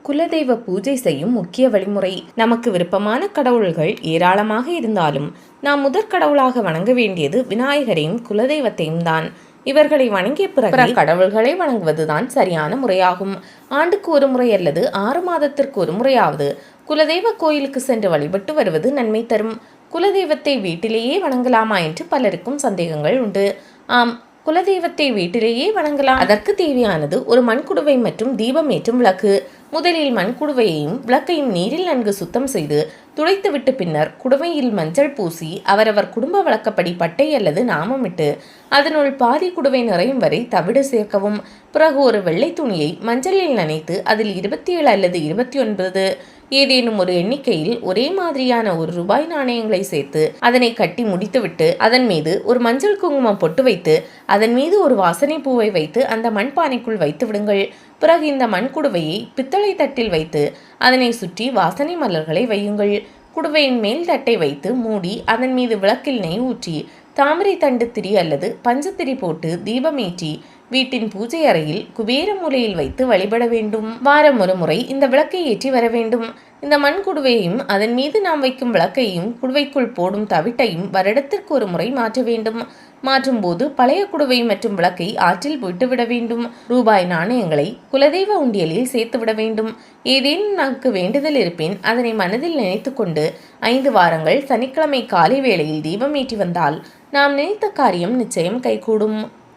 குலதெய்வ பூஜை செய்யும் முக்கிய வழிமுறை. நமக்கு விருப்பமான கடவுள்கள் ஏராளமாக இருந்தாலும் நாம் முதற் கடவுளாக வணங்க வேண்டியது விநாயகரையும் குலதெய்வத்தையும் தான். இவர்களை வணங்கிய பிறகு கடவுள்களை வணங்குவதுதான் சரியான முறையாகும். ஆண்டுக்கு ஒரு முறை அல்லது 6 மாதத்திற்கு ஒரு முறையாவது குலதெய்வ கோயிலுக்கு சென்று வழிபட்டு வருவது நன்மை தரும். குலதெய்வத்தை வீட்டிலேயே வணங்கலாமா என்று பலருக்கும் சந்தேகங்கள் உண்டு. ஆம், குலதெய்வத்தை வீட்டிலேயே வணங்கலாம். அதற்கு தேவையானது ஒரு மண்குடுவை மற்றும் தீபம் ஏற்றும் விளக்கு. முதலில் மண்குடுவையையும் விளக்கையும் நீரில் நன்கு சுத்தம் செய்து துடைத்துவிட்டு பின்னர் குடுவையில் மஞ்சள் பூசி அவரவர் குடும்ப வழக்கப்படி பட்டை அல்லது நாமமிட்டு அதனுள் பாதி குடுவை நிறையும் வரை தவிடு சேர்க்கவும். பிறகு ஒரு வெள்ளை துணியை மஞ்சளில் நனைத்து அதில் 27 அல்லது 29 ஏதேனும் ஒரு எண்ணிக்கையில் ஒரே மாதிரியான ₹1 நாணயங்களை சேர்த்து அதனை கட்டி முடித்துவிட்டு அதன் மீது ஒரு மஞ்சள் குங்குமம் பொட்டு வைத்து அதன் மீது ஒரு வாசனை பூவை வைத்து அந்த மண்பானைக்குள் வைத்து விடுங்கள். பிறகு இந்த மண்குடுவையை பித்தளை தட்டில் வைத்து அதனை சுற்றி வாசனை மலர்களை வையுங்கள். குடுவையின் மேல் தட்டை வைத்து மூடி அதன் மீது விளக்கில் நெய் ஊற்றி தாமரை தண்டு திரி அல்லது பஞ்சத்திரி போட்டு தீபமேற்றி வீட்டின் பூஜை அறையில் குபேர மூலையில் வைத்து வழிபட வேண்டும். வாரம் ஒரு முறை இந்த விளக்கை ஏற்றி வர வேண்டும். இந்த மண் குடுவையையும் அதன் மீது நாம் வைக்கும் விளக்கையும் குடுவைக்குள் போடும் தவிட்டையும் வருடத்திற்கு ஒரு முறை மாற்ற வேண்டும். மாற்றும் போது பழைய குடுவை மற்றும் விளக்கை ஆற்றில் விட்டுவிட வேண்டும். ₹1 நாணயங்களை குலதெய்வ உண்டியலில் சேர்த்து விட வேண்டும். ஏதேனும் நமக்கு வேண்டுதல் இருப்பின் அதனை மனதில் நினைத்து கொண்டு 5 வாரங்கள் சனிக்கிழமை காலை வேளையில் தீபம் ஏற்றி வந்தால் நாம் நினைத்த காரியம் நிச்சயம் கைகூடும்.